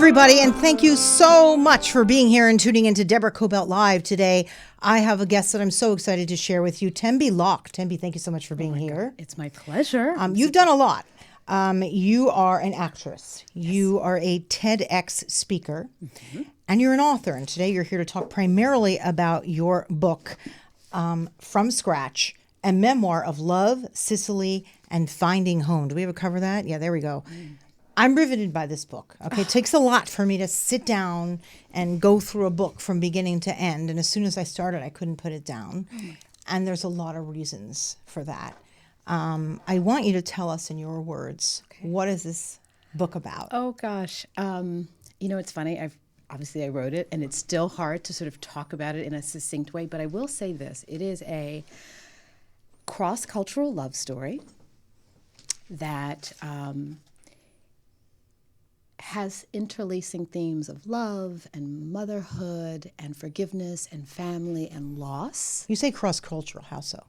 everybody, and thank you so much for being here and tuning into Deborah Kobylt Live today. I have a guest that I'm so excited to share with you, Tembi Locke. Tembi, thank you so much for being here. God. It's my pleasure. You've done a lot. You are an actress. Yes. You are a TEDx speaker, and you're an author. And today you're here to talk primarily about your book, From Scratch, A Memoir of Love, Sicily, and Finding Home. Do we ever cover that? Yeah, there we go. I'm riveted by this book. Okay, it takes a lot for me to sit down and go through a book from beginning to end. And as soon as I started, I couldn't put it down. And there's a lot of reasons for that. I want you to tell us in your words, what is this book about? Oh gosh, it's funny. I wrote it, and it's still hard to sort of talk about it in a succinct way. But I will say this: it is a cross-cultural love story that has interlacing themes of love and motherhood and forgiveness and family and loss. You say cross-cultural. How so?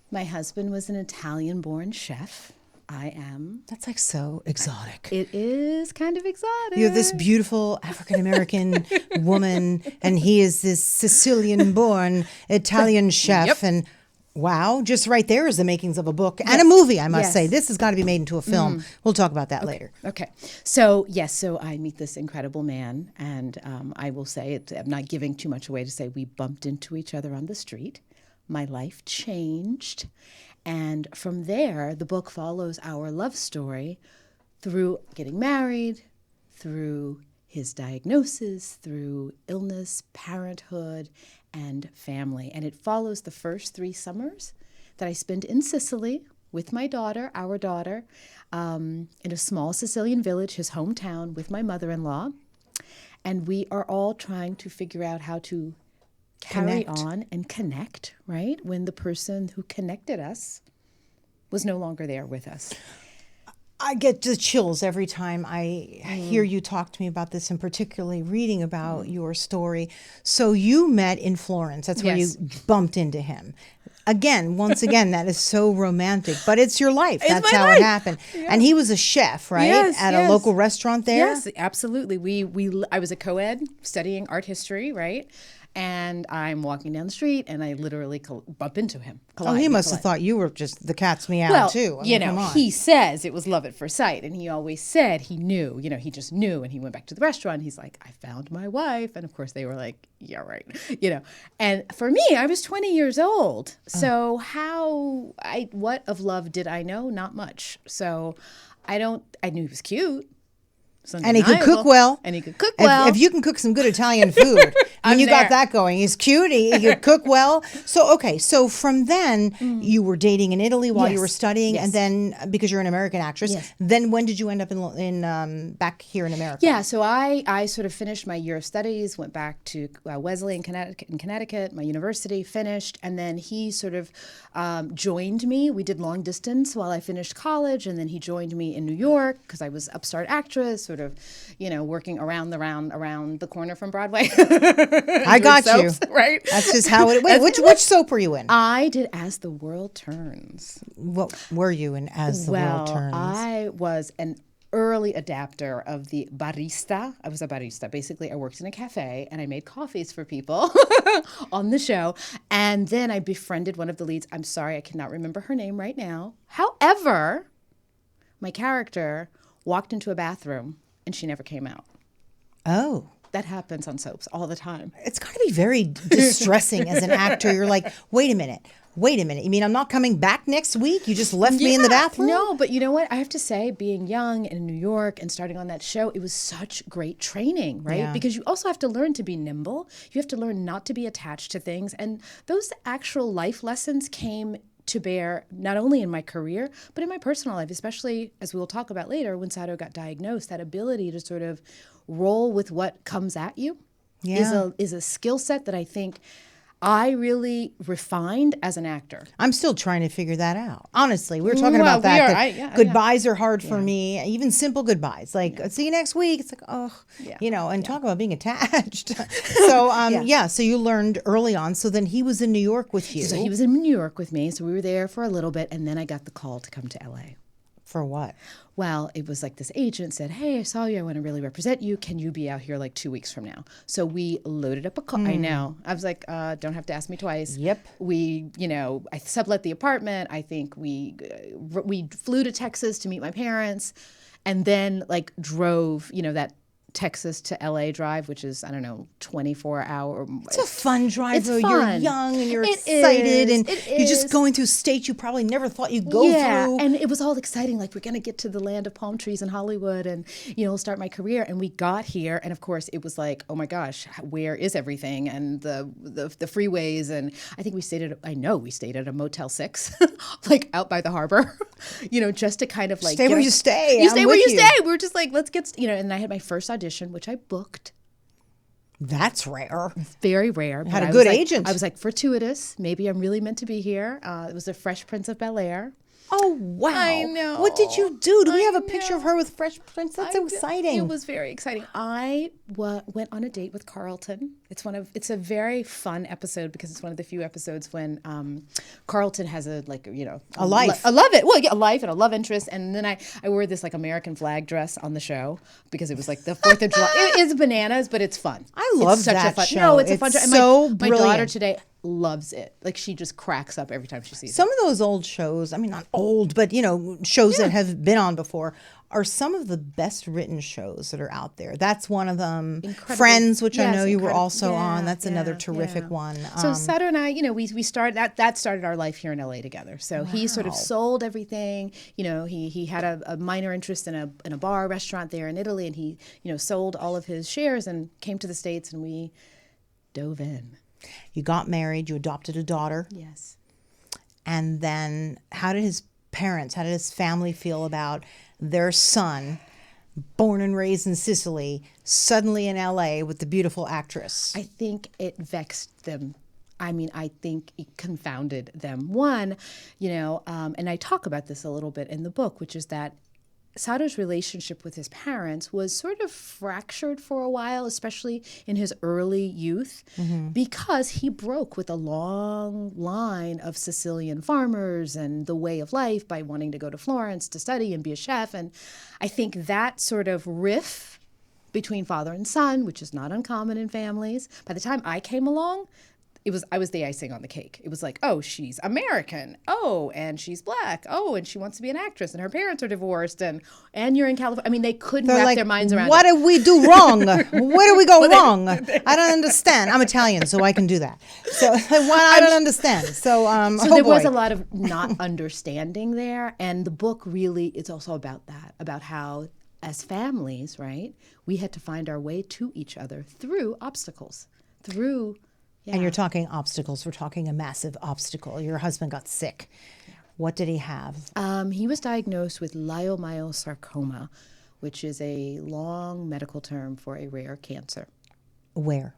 My husband was an Italian-born chef. I am. That's like so exotic. It is kind of exotic. You're this beautiful African-American woman, and he is this Sicilian-born Italian chef. Yep. And wow, just right there is the makings of a book and a movie, I must say. This has got to be made into a film. We'll talk about that later. Okay. So I meet this incredible man, and I will say, I'm not giving too much away to say we bumped into each other on the street. My life changed. And from there, the book follows our love story through getting married, through his diagnosis, through illness, parenthood, and family. And it follows the first 3 summers that I spent in Sicily with my daughter, our daughter, in a small Sicilian village, his hometown, with my mother-in-law. And we are all trying to figure out how to carry on and connect, right? When the person who connected us was no longer there with us. I get the chills every time I hear you talk to me about this, and particularly reading about your story. So you met in Florence. That's where you bumped into him. Once again, that is so romantic, but it's your life. That's how it happened. Yeah. And he was a chef, right? Yes, at a local restaurant there? Yes, absolutely. I was a co-ed studying art history, right? And I'm walking down the street, and I literally bump into him. He must have thought you were just the cat's meow, too. I mean, he says it was love at first sight, and he always said he knew. He just knew, and he went back to the restaurant. He's like, I found my wife. And, of course, they were like, yeah, right. And for me, I was 20 years old. So what of love did I know? Not much. So I knew he was cute. And he could cook well. If you can cook some good Italian food, when you got that going, he's cute, he could cook well. So from then, you were dating in Italy while you were studying, and then, because you're an American actress, then when did you end up in back here in America? Yeah, so I sort of finished my year of studies, went back to Wesley in Connecticut, my university, finished, and then he sort of joined me. We did long distance while I finished college, and then he joined me in New York because I was upstart actress, sort of, working around the corner from Broadway. I got soaps, you. Right? That's just how it went. Which soap were you in? I did As the World Turns. What were you in As the World Turns? I was an early adapter of the barista. I was a barista. Basically, I worked in a cafe, and I made coffees for people on the show. And then I befriended one of the leads. I'm sorry, I cannot remember her name right now. However, my character walked into a bathroom, and she never came out. Oh. That happens on soaps all the time. It's got to be very distressing as an actor. You're like, wait a minute. You mean I'm not coming back next week? You just left me in the bathroom? No, but you know what? I have to say, being young and in New York and starting on that show, it was such great training, right? Yeah. Because you also have to learn to be nimble. You have to learn not to be attached to things. And those actual life lessons came to bear not only in my career, but in my personal life, especially as we will talk about later, when Sato got diagnosed. That ability to sort of roll with what comes at you is a skill set that I think I really refined as an actor. I'm still trying to figure that out. Honestly, we were talking about that. Goodbyes are hard for me, even simple goodbyes. Like, see you next week. It's like, talk about being attached. So you learned early on. So then he was in New York with you. So he was in New York with me. So we were there for a little bit, and then I got the call to come to LA. For what? Well, it was like this agent said, hey, I saw you. I want to really represent you. Can you be out here like 2 weeks from now? So we loaded up a car. I know. I was like, don't have to ask me twice. Yep. We, I sublet the apartment. I think we flew to Texas to meet my parents and then like drove, that Texas to LA drive, which is, 24 hour. It's a fun drive, It's though. fun. You're young and you're It excited, is. and It you're just is. going through states you probably never thought you'd go through. And it was all exciting. Like, we're going to get to the land of palm trees in Hollywood and, start my career. And we got here. And of course, it was like, oh my gosh, where is everything? And the freeways. And I think we stayed at a Motel 6, like out by the harbor, just to kind of like. Stay where you stay. You stay where you stay. We were just like, let's get, and I had my first audition, which I booked. That's rare. Very rare. Had a good agent. I was like, fortuitous. Maybe I'm really meant to be here. It was the Fresh Prince of Bel-Air. Oh, wow. I know. What did you do? Do we have a I picture of know. her with Fresh Prince? That's so exciting. It was very exciting. I went on a date with Carlton. It's a very fun episode because it's one of the few episodes when Carlton has a life. I love it. Well, yeah, a life and a love interest. And then I wore this like American flag dress on the show because it was like the 4th of July. It is bananas, but it's fun. I love it's such that a fun show. No, it's a fun show. It's And so my daughter brilliant. today loves it. Like, she just cracks up every time she sees Some of those old shows, I mean, not old, but, shows that have been on before, are some of the best written shows that are out there. That's one of them. Incredible. Friends, which I Yes, know you were incredible. also Yeah, on. That's another yeah, terrific yeah. one. So Sato and I, we started that started our life here in LA together. So he sort of sold everything. He had a minor interest in a bar restaurant there in Italy, and he sold all of his shares and came to the States, and we dove in. You got married. You adopted a daughter. Yes. And then how did his family feel about their son, born and raised in Sicily, suddenly in LA with the beautiful actress? I think it vexed them. I think it confounded them. One, and I talk about this a little bit in the book, which is that Sato's relationship with his parents was sort of fractured for a while, especially in his early youth, because he broke with a long line of Sicilian farmers and the way of life by wanting to go to Florence to study and be a chef. And I think that sort of riff between father and son, which is not uncommon in families, by the time I came along, I was the icing on the cake. It was like, oh, she's American. Oh, and she's black. Oh, and she wants to be an actress, and her parents are divorced, and you're in California. I mean, they couldn't wrap their minds around what it. did we do wrong? Where did we go wrong? I don't understand. I'm Italian, so I can do that. So I don't understand. So, There was a lot of not understanding there, and the book really is also about that, about how as families, right, we had to find our way to each other through obstacles, through. Yeah. And you're talking obstacles. We're talking a massive obstacle. Your husband got sick. Yeah. What did he have? He was diagnosed with leiomyosarcoma, which is a long medical term for a rare cancer. Where?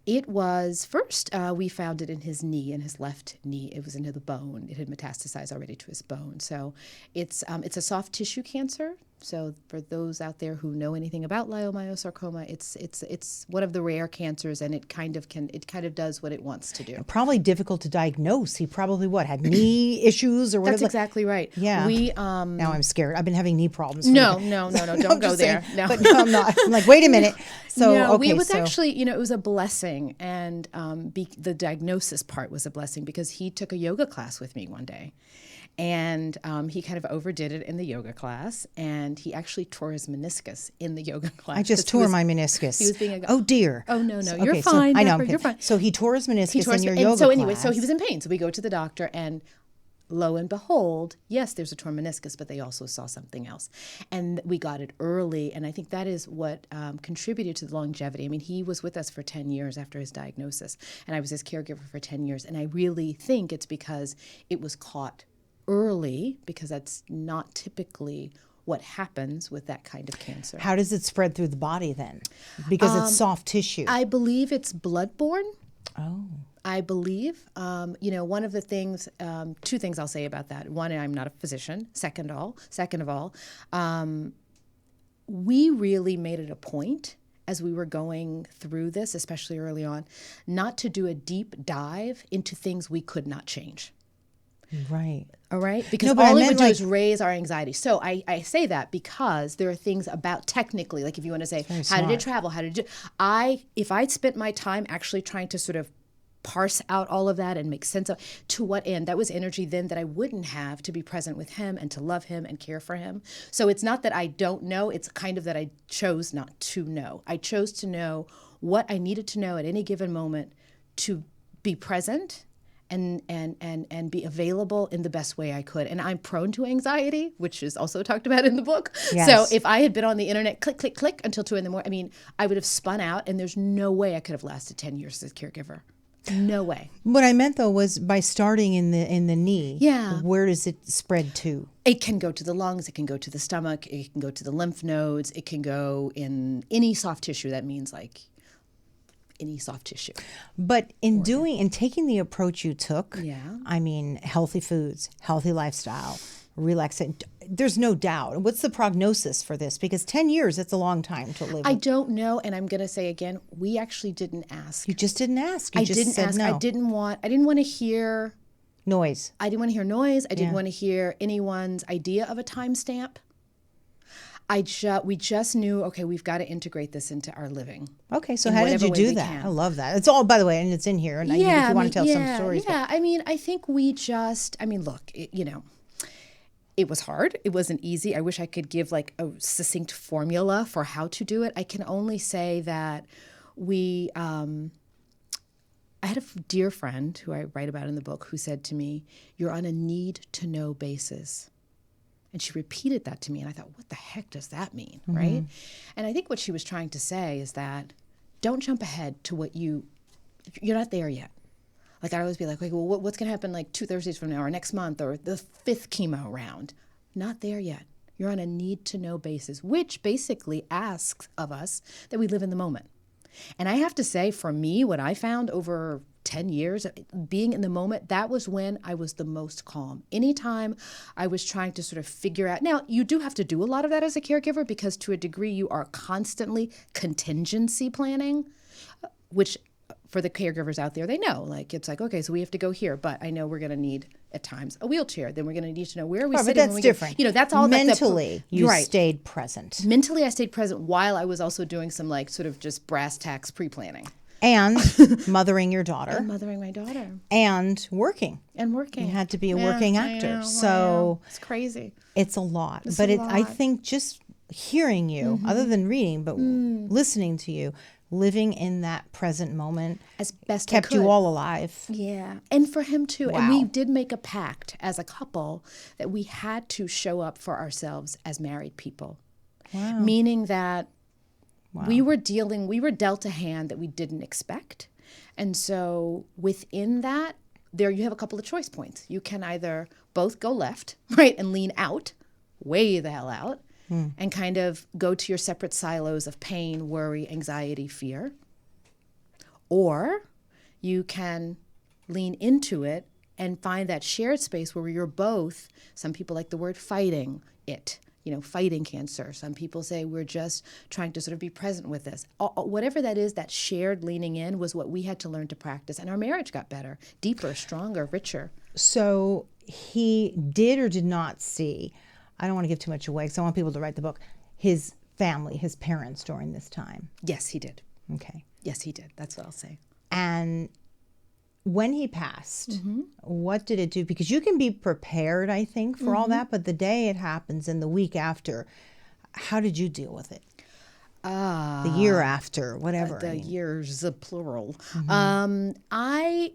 It was first, we found it in his knee, in his left knee. It was into the bone. It had metastasized already to his bone. So it's a soft tissue cancer. So for those out there who know anything about leiomyosarcoma, it's one of the rare cancers, and it kind of does what it wants to do. Probably difficult to diagnose. He probably had knee issues or whatever. That's exactly right. Yeah. Now I'm scared. I've been having knee problems. No. Don't go there. No. But no, I'm not. I'm like, wait a minute. So no, okay, it was actually, it was a blessing, and the diagnosis part was a blessing because he took a yoga class with me one day. And he kind of overdid it in the yoga class, and he actually tore his meniscus in the yoga class. I just tore my meniscus. He was being oh dear. Oh no, So, you're okay, fine. So, I know. You're fine. So he tore his meniscus in your and yoga so class. anyway, so he was in pain. So we go to the doctor, and lo and behold, yes, there's a torn meniscus, but they also saw something else. And we got it early, and I think that is what contributed to the longevity. I mean, he was with us for 10 years after his diagnosis, and I was his caregiver for 10 years. And I really think it's because it was caught early, because that's not typically what happens with that kind of cancer. How does it spread through the body then? Because it's soft tissue. I believe it's bloodborne. Oh. I believe. One of the things, two things I'll say about that. One, I'm not a physician. Second of all, we really made it a point as we were going through this, especially early on, not to do a deep dive into things we could not change. Right. All right? Because No, but I all it meant would do like- is raise our anxiety. So I say that because there are things about technically, like if you want to say, how did smart. it travel? How did it if I'd spent my time actually trying to sort of parse out all of that and make sense of to what end, that was energy then that I wouldn't have to be present with him and to love him and care for him. So it's not that I don't know, it's kind of that I chose not to know. I chose to know what I needed to know at any given moment to be present and be available in the best way I could. And I'm prone to anxiety, which is also talked about in the book. Yes. So if I had been on the internet, click, click, click until 2 a.m, I mean, I would have spun out, and there's no way I could have lasted 10 years as a caregiver. No way. What I meant though was by starting in the knee. Yeah. Where does it spread to? It can go to the lungs, it can go to the stomach, it can go to the lymph nodes, it can go in any soft tissue. That means like any soft tissue. But in taking the approach you took, Yeah. I mean, healthy foods, healthy lifestyle, relaxing. There's no doubt. What's the prognosis for this? Because 10 years, it's a long time to live. I don't know, and I'm going to say again, we actually didn't ask. You just didn't ask. You I just didn't said ask. no. I didn't want to hear Noise. I didn't want to hear noise. I didn't Yeah. want to hear anyone's idea of a timestamp. We just knew, okay, we've got to integrate this into our living. Okay, so in how did whatever you way do we that? can. I love that. It's all, by the way, and it's in here. And if you want to tell some stories. Yeah, I mean, I think we just, I mean, look, it was hard. It wasn't easy. I wish I could give like a succinct formula for how to do it. I can only say that I had a dear friend who I write about in the book who said to me, "You're on a need-to-know basis." And she repeated that to me, and I thought, what the heck does that mean, right? And I think what she was trying to say is that don't jump ahead to what you're not there yet. Like I always be like, well, what's going to happen like 2 Thursdays from now or next month or the 5th chemo round? Not there yet. You're on a need-to-know basis, which basically asks of us that we live in the moment. And I have to say, for me, what I found over 10 years being in the moment, that was when I was the most calm. Anytime I was trying to sort of figure out, now you do have to do a lot of that as a caregiver because to a degree you are constantly contingency planning, which for the caregivers out there, they know, like, it's like, okay, so we have to go here, but I know we're going to need at times a wheelchair. Then we're going to need to know where are we sitting. But that's when we different. That's all mentally. You right. stayed present. Mentally, I stayed present while I was also doing some like sort of just brass tacks pre-planning. And mothering your daughter. And mothering my daughter. And working. And working. You had to be a working actor. I know. So it's crazy. it's a lot. It's But a I lot. think just hearing you, other than reading, but listening to you, living in that present moment As best I kept could. you all alive. Yeah. And for him too. Wow. And we did make a pact as a couple that we had to show up for ourselves as married people. Wow. Meaning that we were dealt a hand that we didn't expect. And so within that, there you have a couple of choice points. You can either both go left, right, and lean out, way the hell out, and kind of go to your separate silos of pain, worry, anxiety, fear. Or you can lean into it and find that shared space where you're both, some people like the word fighting it, fighting cancer. Some people say we're just trying to sort of be present with this. Whatever that is, that shared leaning in was what we had to learn to practice. And our marriage got better, deeper, stronger, richer. So he did or did not see, I don't want to give too much away because I want people to write the book, his family, his parents during this time. Yes, he did. Okay. Yes, he did. That's what I'll say. And when he passed, what did it do? Because you can be prepared, I think, for all that, but the day it happens and the week after, how did you deal with it? The year after, whatever. The years, plural. I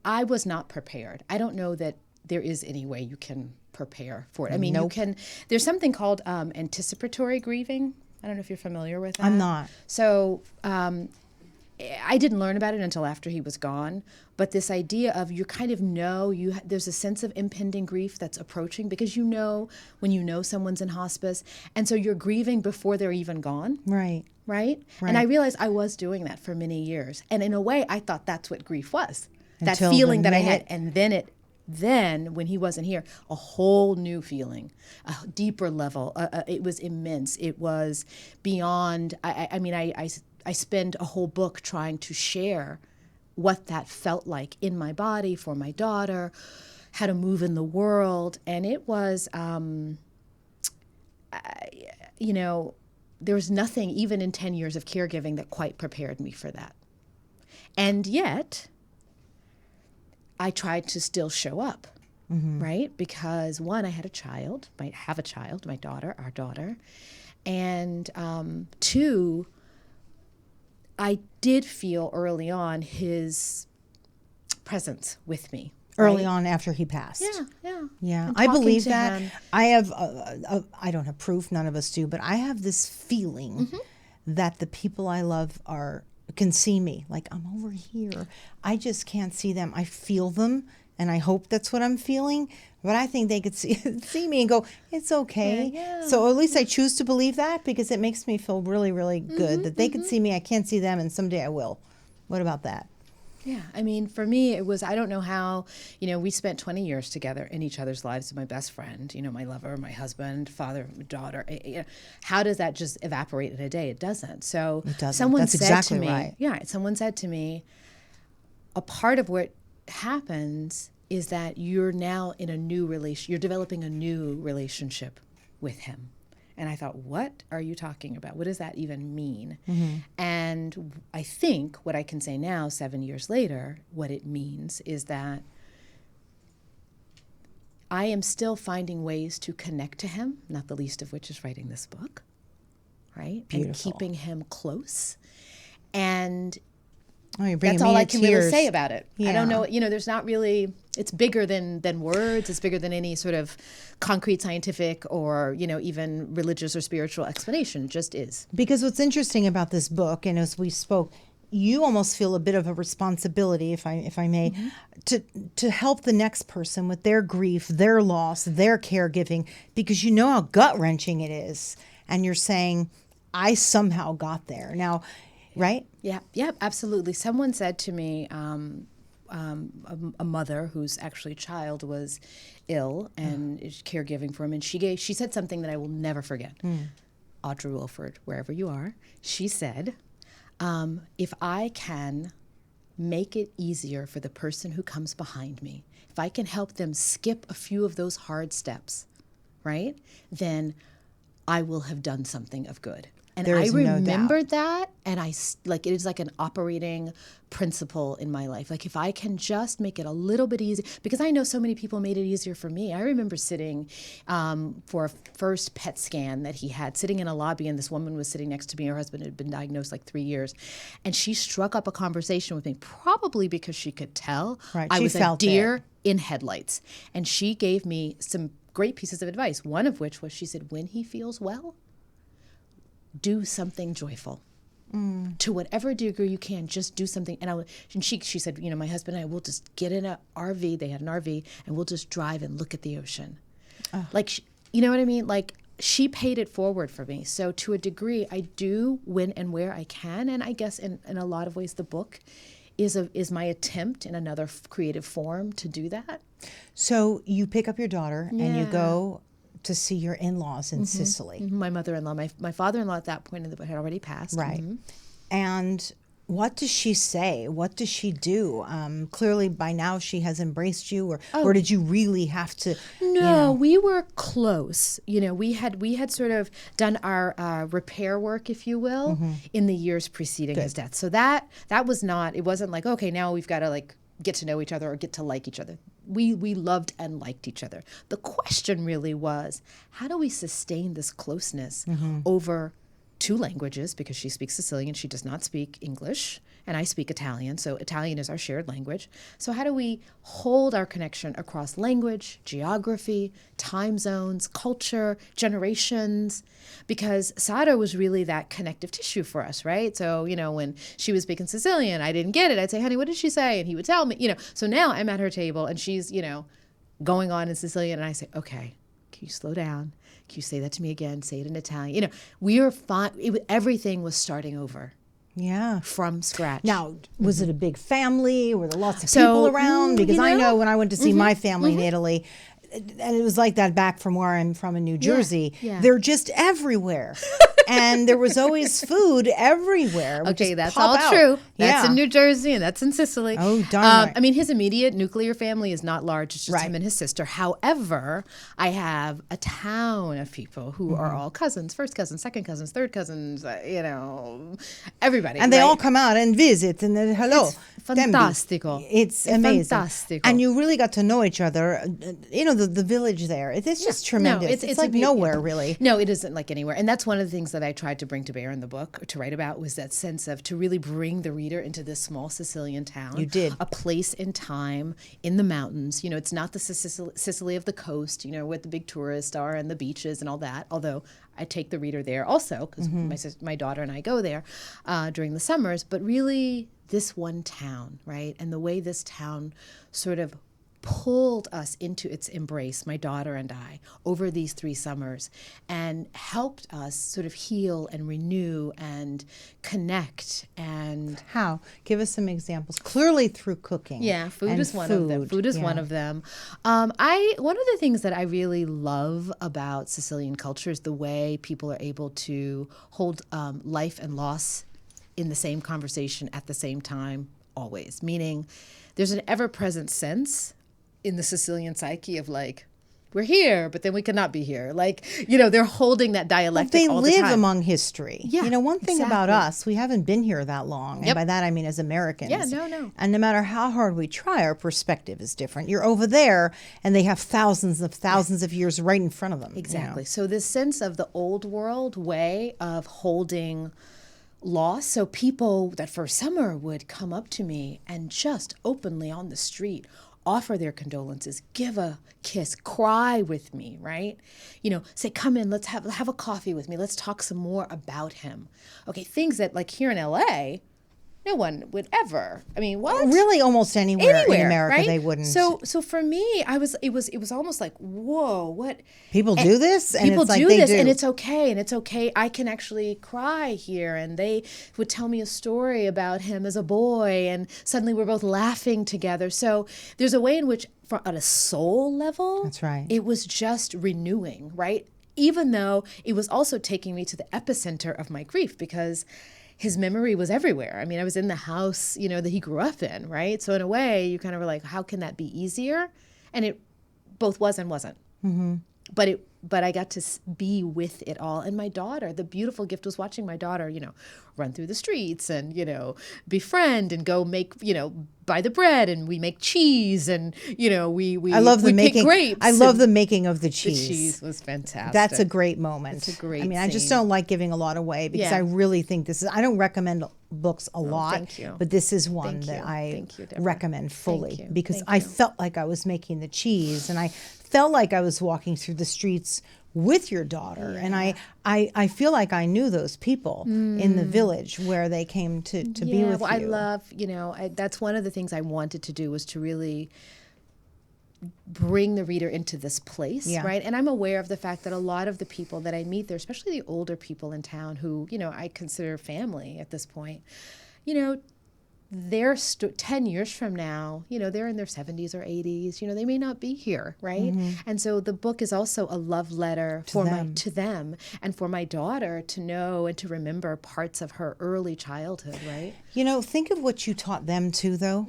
was not prepared. I don't know that there is any way you can prepare for it. I mean, you can. There's something called anticipatory grieving. I don't know if you're familiar with that. I'm not. So I didn't learn about it until after he was gone. But this idea of you kind of know, there's a sense of impending grief that's approaching because you know when you know someone's in hospice. And so you're grieving before they're even gone. Right. Right? And I realized I was doing that for many years. And in a way, I thought that's what grief was. Until that feeling the that I had. minute- And then when he wasn't here, a whole new feeling, a deeper level. It was immense. It was beyond, I spend a whole book trying to share what that felt like in my body for my daughter, how to move in the world. And it was, you know, there was nothing, even in 10 years of caregiving, that quite prepared me for that. And yet, I tried to still show up, right? Because one, I had a child, might have a child, my daughter, our daughter. And two, I did feel early on his presence with me. Early on after he passed. Yeah. I believe that. I have, I don't have proof, none of us do, but I have this feeling that the people I love can see me. Like, I'm over here. I just can't see them. I feel them, and I hope that's what I'm feeling. But I think they could see me and go, it's okay. Yeah. So at least I choose to believe that, because it makes me feel really, really good that they could see me. I can't see them, and someday I will. What about that? Yeah, I mean, for me, it was, I don't know how, you know, we spent 20 years together in each other's lives. My best friend, you know, my lover, my husband, father, daughter. You know, how does that just evaporate in a day? It doesn't. So it doesn't. Someone That's said exactly to me, right. Someone said to me, a part of what happens is that you're now in a new relation, you're developing a new relationship with him. And I thought, what are you talking about? What does that even mean? And I think what I can say now, 7 years later, what it means is that I am still finding ways to connect to him, not the least of which is writing this book, right? Beautiful. And keeping him close. And you're that's all I can really say about it. Yeah. I don't know, you know, there's not really, it's bigger than words. It's bigger than any sort of concrete scientific or, you know, even religious or spiritual explanation. It just is. Because what's interesting about this book, and as we spoke, you almost feel a bit of a responsibility, if I may, to help the next person with their grief, their loss, their caregiving, because you know how gut-wrenching it is. And you're saying, I somehow got there. Now, right? Yeah, absolutely. Someone said to me, a mother whose actually child was ill and is caregiving for him, and she said something that I will never forget. Audra Wilford, wherever you are, she said, if I can make it easier for the person who comes behind me, if I can help them skip a few of those hard steps, right, then I will have done something of good. And I remembered that, and it is like an operating principle in my life. Like, if I can just make it a little bit easier, because I know so many people made it easier for me. I remember sitting for a first PET scan that he had, sitting in a lobby, and this woman was sitting next to me. Her husband had been diagnosed like 3 years, and she struck up a conversation with me, probably because she could tell I was a deer in headlights. And she gave me some great pieces of advice, one of which was, she said, when he feels well, do something joyful. To whatever degree you can, just do something. And she said, you know, my husband and I will just get in an RV. They had an RV, and we'll just drive and look at the ocean. Like, you know what I mean? Like, she paid it forward for me. So to a degree, I do when and where I can. And I guess in a lot of ways, the book is my attempt in another creative form to do that. So you pick up your daughter and you go to see your in-laws in Sicily. My mother-in-law, my father-in-law at that point in the book had already passed. Right. And what does she say? What does she do? Clearly by now she has embraced you, or did you really have to? No, we were close. You know, we had sort of done our repair work, if you will, in the years preceding his death. So that was not, it wasn't like, okay, now we've got to like get to know each other or get to like each other. We loved and liked each other. The question really was, how do we sustain this closeness over 2 languages, because she speaks Sicilian, she does not speak English, and I speak Italian, so Italian is our shared language. So how do we hold our connection across language, geography, time zones, culture, generations? Because Sara was really that connective tissue for us, right? So, you know, when she was speaking Sicilian, I didn't get it. I'd say, honey, what did she say? And he would tell me, you know. So now I'm at her table, and she's, you know, going on in Sicilian, and I say, okay, can you slow down? Can you say that to me again? Say it in Italian. You know, we were fine. Everything was starting over. Yeah. From scratch. Now, was it a big family? Were there lots of people around? Because I know when I went to see my family in Italy, and it was like that back from where I'm from in New Jersey, they're just everywhere. and there was always food everywhere. Okay, that's all true. That's in New Jersey, and that's in Sicily. Oh, darn right. I mean, his immediate nuclear family is not large. It's just Right. him and his sister. However, I have a town of people who are all cousins, first cousins, second cousins, third cousins, everybody. And they right? all come out and visit, and then, hello. It's fantastico. It's amazing. Fantastico. And you really got to know each other. The village there. It's just tremendous. No, it's like nowhere, really. No, it isn't like anywhere. And that's one of the things that I tried to bring to bear in the book, to write about, was that sense of to really bring the reader into this small Sicilian town. You did. A place in time in the mountains. It's not the Sicily of the coast, where the big tourists are and the beaches and all that. Although I take the reader there also, because my daughter and I go there during the summers. But really, this one town, right? And the way this town sort of pulled us into its embrace, my daughter and I, over these 3 summers, and helped us sort of heal and renew and connect. And how? Give us some examples. Clearly through cooking. Yeah, food is one of them. Food is one of them. One of the things that I really love about Sicilian culture is the way people are able to hold life and loss in the same conversation at the same time, always. Meaning, there's an ever-present sense in the Sicilian psyche of like, we're here, but then we cannot be here. They're holding that dialectic all the time. They live among history. Yeah, one thing about us, we haven't been here that long. And by that, I mean as Americans. Yeah, no. And no matter how hard we try, our perspective is different. You're over there, and they have thousands of years right in front of them. Exactly. So this sense of the old world way of holding loss. So people that first summer would come up to me and just openly on the street offer their condolences, give a kiss, cry with me, right? Say, come in, let's have a coffee with me. Let's talk some more about him. Okay, things that like here in LA, no one would ever. I mean, what? Really, almost anywhere in America, right? they wouldn't. So for me, it was almost like, whoa, what? People do this, and people it's like do they this, do. and it's okay. I can actually cry here, and they would tell me a story about him as a boy, and suddenly we're both laughing together. So there's a way in which, on a soul level, that's right. It was just renewing, right? Even though it was also taking me to the epicenter of my grief, because his memory was everywhere. I mean, I was in the house, that he grew up in, right? So in a way, you kind of were like, how can that be easier? And it both was and wasn't. Mm-hmm. But I got to be with it all. And my daughter, the beautiful gift was watching my daughter, run through the streets and, befriend and go make, buy the bread, and we make cheese, and, we I love the pick making grapes. I love the making of the cheese. The cheese was fantastic. That's a great moment. It's a great I mean, I just scene. don't like giving a lot away, because I really think I don't recommend books a lot, thank you. but this is one that I recommend fully, because I felt like I was making the cheese, and I felt like I was walking through the streets with your daughter. And I feel like I knew those people in the village where they came to be with you. I love, that's one of the things I wanted to do, was to really bring the reader into this place, right? And I'm aware of the fact that a lot of the people that I meet there, especially the older people in town who, I consider family at this point, they're 10 years from now, they're in their 70s or 80s, they may not be here, right? Mm-hmm. And so the book is also a love letter to them, and for my daughter to know and to remember parts of her early childhood, right? Think of what you taught them too, though,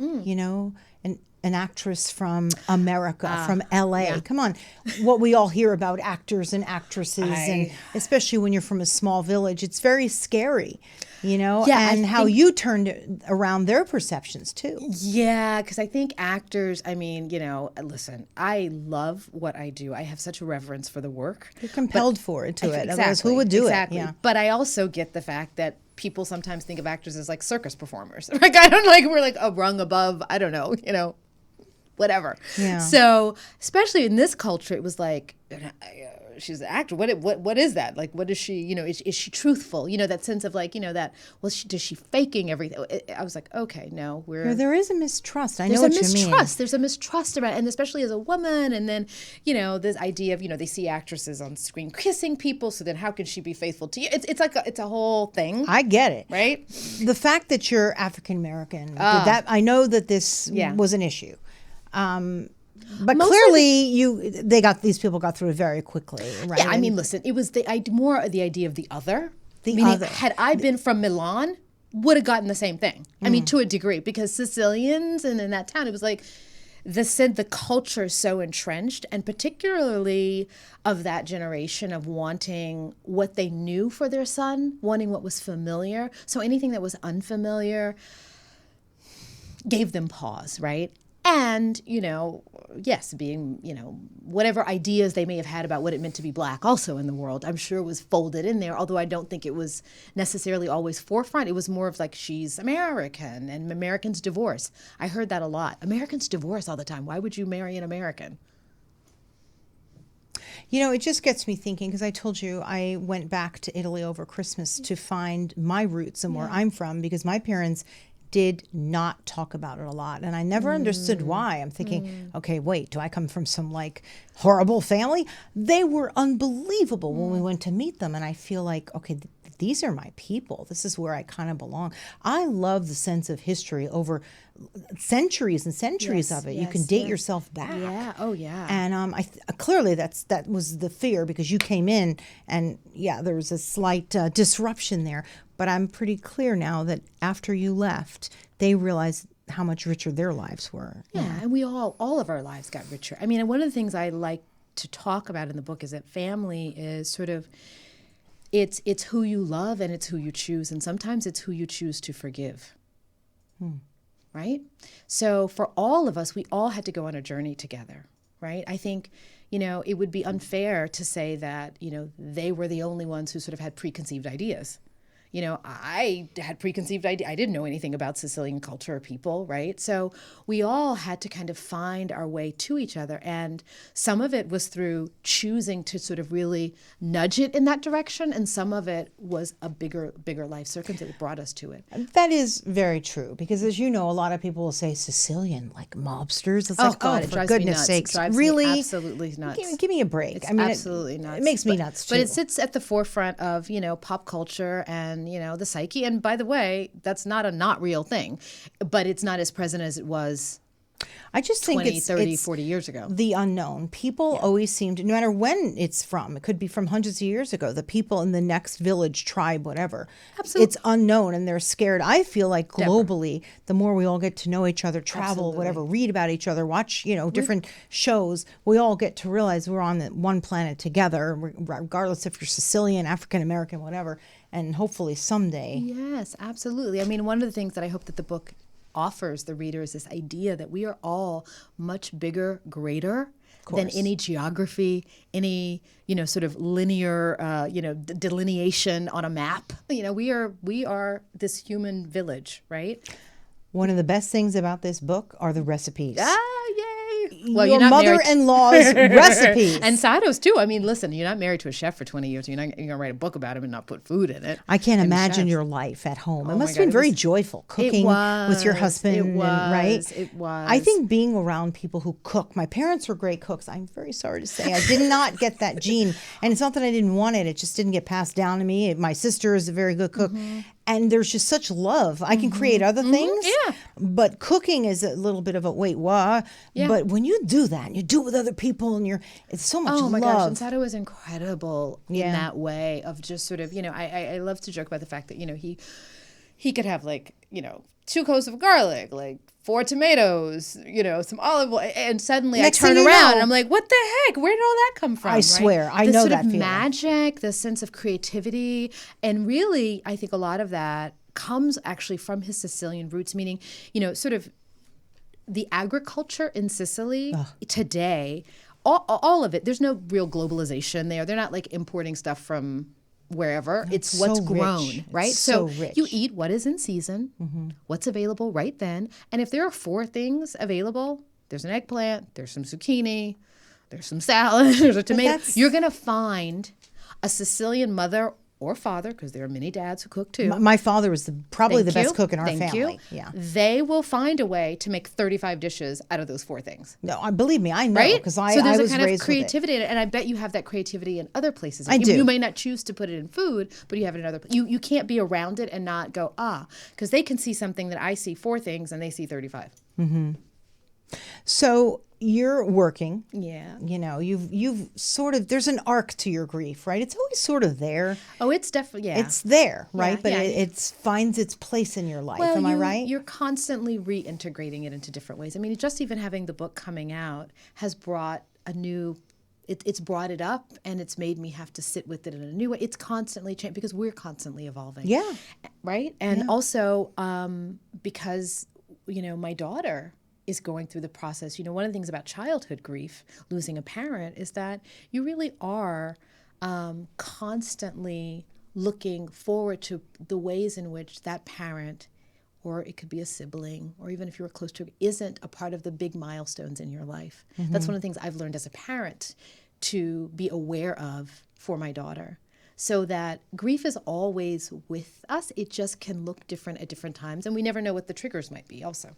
an actress from America, from LA. Yeah. Come on. What we all hear about actors and actresses, and especially when you're from a small village, it's very scary, and how you turned around their perceptions too. Yeah, because I think actors, listen, I love what I do. I have such a reverence for the work. You're compelled for it. Exactly, otherwise who would do it? Yeah. But I also get the fact that people sometimes think of actors as like circus performers. We're like a rung above, I don't know, whatever. Yeah. So especially in this culture, it was like, she's an actor. What is that? Like, what is she? Is she truthful? That sense of like, that. Well, does she faking everything? I was like, okay, no, there is a mistrust. I know what you mean. There's a mistrust about it, and especially as a woman. And then, this idea of they see actresses on screen kissing people. So then, how can she be faithful to you? It's like it's a whole thing. I get it. Right. The fact that you're African American, I know that this was an issue. But clearly, these people got through it very quickly, right? Yeah, listen, it was more the idea of the other, Meaning, had I been from Milan, would have gotten the same thing. I mean, to a degree, because Sicilians and in that town, it was like the culture is so entrenched, and particularly of that generation of wanting what they knew for their son, wanting what was familiar. So anything that was unfamiliar gave them pause, right? And, yes, being, whatever ideas they may have had about what it meant to be Black also in the world, I'm sure was folded in there, although I don't think it was necessarily always forefront. It was more of like, she's American and Americans divorce. I heard that a lot. Americans divorce all the time. Why would you marry an American? It just gets me thinking, because I told you I went back to Italy over Christmas to find my roots and where I'm from, because my parents did not talk about it a lot. And I never understood why. I'm thinking, okay, wait, do I come from some like horrible family? They were unbelievable when we went to meet them. And I feel like, okay, these are my people. This is where I kind of belong. I love the sense of history over centuries and centuries of it. You can date yourself back. Yeah. Oh, yeah. And clearly that was the fear, because you came in and there was a slight disruption there. But I'm pretty clear now that after you left, they realized how much richer their lives were. Yeah, and we all of our lives got richer. I mean, and one of the things I like to talk about in the book is that family is sort of, it's who you love and it's who you choose. And sometimes it's who you choose to forgive. Right? So for all of us, we all had to go on a journey together. Right? I think, it would be unfair to say that, they were the only ones who sort of had preconceived ideas. I had preconceived idea. I didn't know anything about Sicilian culture or people, right? So we all had to kind of find our way to each other. And some of it was through choosing to sort of really nudge it in that direction. And some of it was a bigger life circumstance that brought us to it. That is very true. Because as you know, a lot of people will say Sicilian, like mobsters. It's like, God, for goodness sakes, really? Me absolutely nuts. Give me a break. It's absolutely nuts. It makes me nuts too. But it sits at the forefront of, pop culture and, the psyche. And by the way, that's not a not real thing, but it's not as present as it was I just think 20, it's 30, 40 years ago. The unknown. People always seem to, no matter when it's from, it could be from hundreds of years ago, the people in the next village, tribe, whatever. Absolutely. It's unknown and they're scared. I feel like globally, the more we all get to know each other, travel, whatever, read about each other, watch, different shows, we all get to realize we're on one planet together, regardless if you're Sicilian, African American, whatever. And hopefully someday. Yes, absolutely. I mean, one of the things that I hope that the book offers the reader is this idea that we are all much bigger, greater than any geography, any, sort of linear, delineation on a map. We are this human village, right? One of the best things about this book are the recipes. Yay! Well, your mother-in-law's recipes. And Sado's too. I mean, listen, you're not married to a chef for 20 years. You're going to write a book about him and not put food in it. I can't imagine your life at home. It must have been very joyful cooking with your husband, right? It was. I think being around people who cook. My parents were great cooks. I'm very sorry to say I did not get that gene. And it's not that I didn't want it. It just didn't get passed down to me. My sister is a very good cook. And there's just such love. I can create other things, but cooking is a little bit of a wait, what? Yeah. But when you do that, and you do it with other people, and it's so much love. Oh my gosh, and Sado was incredible in that way of just sort of, I love to joke about the fact that, he could have 2 cloves of garlic, 4 tomatoes, some olive oil, and suddenly I turn around and I'm like, what the heck? Where did all that come from? I swear, I know that feeling. The magic, the sense of creativity, and really, I think a lot of that comes actually from his Sicilian roots, meaning, sort of the agriculture in Sicily today, all of it, there's no real globalization there. They're not importing stuff from wherever. It's what's grown, right? So you eat what is in season, what's available right then. And if there are 4 things available, there's an eggplant, there's some zucchini, there's some salad, there's a tomato. You're going to find a Sicilian mother or father, because there are many dads who cook too. My father was probably the best cook in our family. Yeah, they will find a way to make 35 dishes out of those 4 things. No, believe me, I know, because I was raised with it. So there's a kind of creativity in it, and I bet you have that creativity in other places. I do. You may not choose to put it in food, but you have it in other. You can't be around it and not go because they can see something that I see 4 things and they see 35. So you're working. Yeah. You know, you've sort of, there's an arc to your grief, right? It's always sort of there. Oh, it's definitely, yeah. It's there, right? Yeah, but yeah. it finds its place in your life. Well, Am I right? You're constantly reintegrating it into different ways. I mean, just even having the book coming out has brought a new, it's brought it up, and it's made me have to sit with it in a new way. It's constantly changing because we're constantly evolving. Yeah. Right? And also because, you know, my daughter is going through the process. You know, one of the things about childhood grief, losing a parent, is that you really are constantly looking forward to the ways in which that parent, or it could be a sibling, or even if you were close to it, isn't a part of the big milestones in your life. Mm-hmm. That's one of the things I've learned as a parent to be aware of for my daughter. So that grief is always with us. It just can look different at different times, and we never know what the triggers might be also.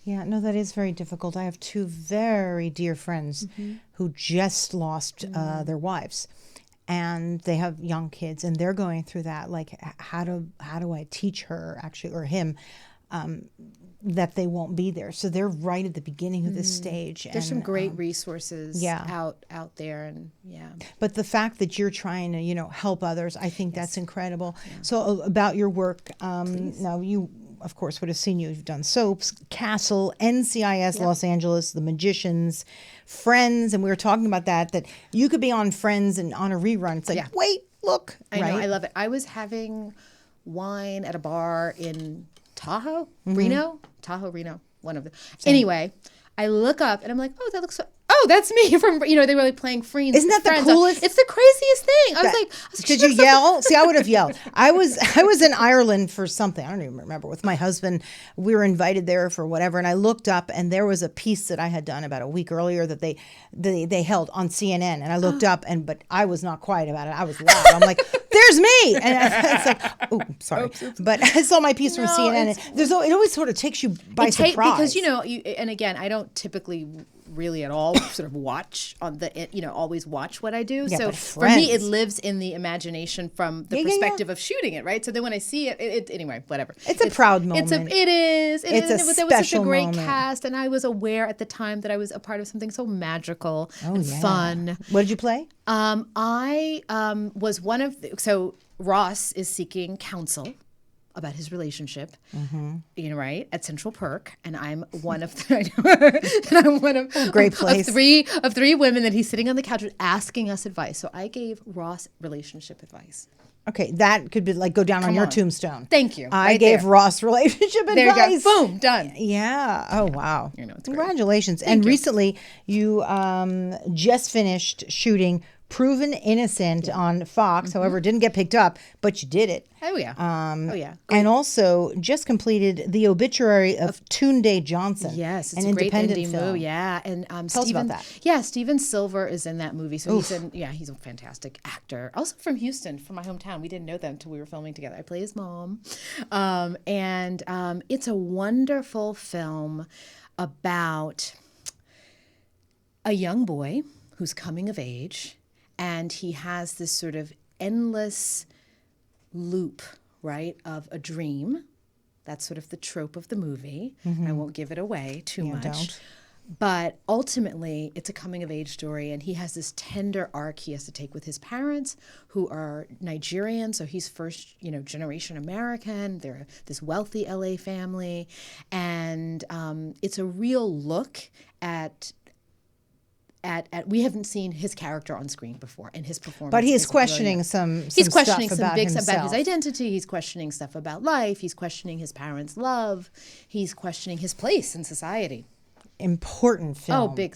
Yeah, no, that is very difficult. I have two very dear friends who just lost their wives, and they have young kids, and they're going through that. Like, how do I teach her, actually, or him, that they won't be there? So they're right at the beginning of this stage. There's some great resources out there, and But the fact that you're trying to, you know, help others, I think that's incredible. Yeah. So about your work, now you, of course, would have seen you've done Soaps, Castle, NCIS, Los Angeles, The Magicians, Friends, and we were talking about that you could be on Friends and on a rerun. It's like, wait, look. I know, I love it. I was having wine at a bar in Tahoe, Reno, one of them. Anyway, I look up and I'm like, oh, that looks so, oh, that's me from, you know, they were like playing Friends. Isn't that the coolest? It's the craziest thing. I was like, did you yell? See, I would have yelled. I was in Ireland for something. I don't even remember, with my husband. We were invited there for whatever, and I looked up, and there was a piece that I had done about a week earlier that they held on CNN, and I looked up, but I was not quiet about it. I was loud. I'm like, there's me, and it's like, oh, sorry, but I saw my piece from CNN. And it always sort of takes you by surprise, because, you know, and again, I don't typically really at all sort of watch on the, you know, always watch what I do. Yeah, so for me, it lives in the imagination from the perspective of shooting it, right? So then when I see it anyway, whatever. It's a proud moment. It is. It's a special There was such a great moment. cast, and I was aware at the time that I was a part of something so magical and fun. What did you play? I was one of so Ross is seeking counsel about his relationship, you know, right, at Central Perk, and I'm one of Great place. of three women that he's sitting on the couch with asking us advice. So I gave Ross relationship advice. Okay, that could be like go down on your tombstone. Thank you. I gave Ross relationship advice. There you go. Boom, done. Yeah. Oh, wow. You know, it's great. Congratulations. And recently you just finished shooting Proven Innocent on Fox. However, it didn't get picked up, but you did it. Oh, yeah. Great. And also just completed The Obituary of Tunde Johnson. Yes, it's an a great independent indie film. movie. Yeah, and Tell us about that. Yeah, Steven Silver is in that movie. So he's a fantastic actor. Also from Houston, from my hometown. We didn't know them until we were filming together. I play his mom, and it's a wonderful film about a young boy who's coming of age, and he has this sort of endless loop, right, of a dream. That's sort of the trope of the movie. I won't give it away too much. Don't. But ultimately, it's a coming-of-age story, and he has this tender arc he has to take with his parents, who are Nigerian, so he's first, generation American. They're this wealthy LA family, and it's a real look at we haven't seen his character on screen before, and his performance. But he's questioning some he's questioning stuff some about big himself. stuff about his identity. He's questioning stuff about life. He's questioning his parents' love. He's questioning his place in society. Important film. Oh, big.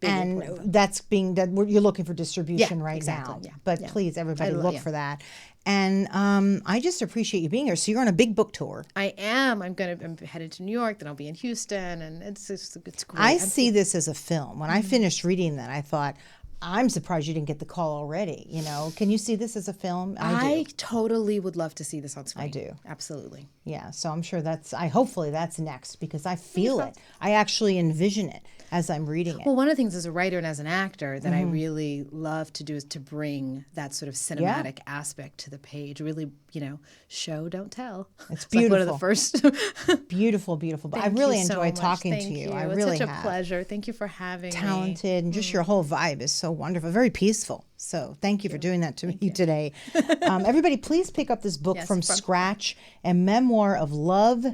And you're looking for distribution now. Yeah, but please, everybody, look for that. And I just appreciate you being here. So you're on a big book tour. I am. I'm headed to New York. Then I'll be in Houston, and it's great. I see this as a film. When I finished reading that, I thought, I'm surprised you didn't get the call already. You know, can you see this as a film? I totally would love to see this on screen. I do. Absolutely. Yeah, so I'm sure hopefully that's next because I feel it. I actually envision it as I'm reading it. Well, one of the things as a writer and as an actor that I really love to do is to bring that sort of cinematic aspect to the page. Really, show, don't tell. It's beautiful. Like one of the first. Beautiful, beautiful. I really enjoyed talking to you. I really It's such have. a pleasure. Thank you for having me. Talented, and just your whole vibe is so wonderful, very peaceful. So thank you for doing that to me today. Everybody, please pick up this book from scratch, A Memoir of Love,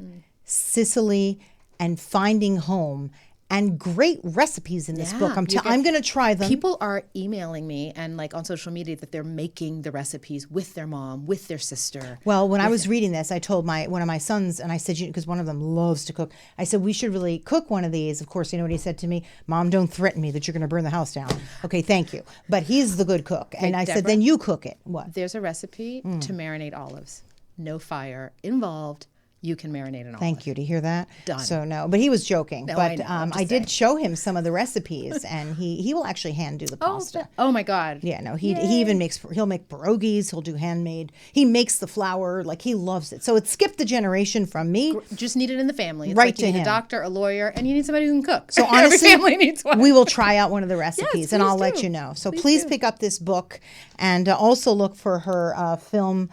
Sicily, and Finding Home. And great recipes in this book. I'm going to try them. People are emailing me and like on social media that they're making the recipes with their mom, with their sister. Well, when I was reading this, I told one of my sons, and I said, because one of them loves to cook, I said, we should really cook one of these. Of course, you know what he said to me? Mom, don't threaten me that you're going to burn the house down. Okay, thank you. But he's the good cook. And I said, then you cook it. What? There's a recipe to marinate olives. No fire involved. You can marinate an olive. Thank you. To hear that? Done. So no, but he was joking. No, but I did show him some of the recipes, and he will actually hand do the pasta. Oh my God. Yeah, no, he even he'll make pierogies. He'll do handmade. He makes the flour. Like, he loves it. So it skipped the generation from me. Just need it in the family. It's right like you to need him. a doctor, a lawyer, and you need somebody who can cook. So honestly, every family needs one. We will try out one of the recipes, and I'll let do. you know. So Please do. pick up this book, and also look for her film.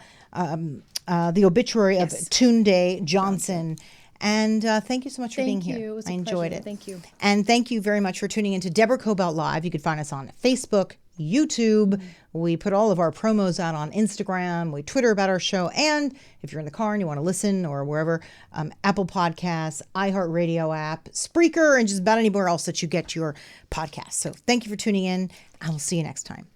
The Obituary of Tunde Johnson. And thank you so much for being here. Thank you. It was I a enjoyed pleasure. it. Thank you. And thank you very much for tuning into Deborah Kobylt Live. You can find us on Facebook, YouTube. We put all of our promos out on Instagram. We Twitter about our show. And if you're in the car and you want to listen or wherever, Apple Podcasts, iHeartRadio app, Spreaker, and just about anywhere else that you get your podcasts. So thank you for tuning in. I will see you next time.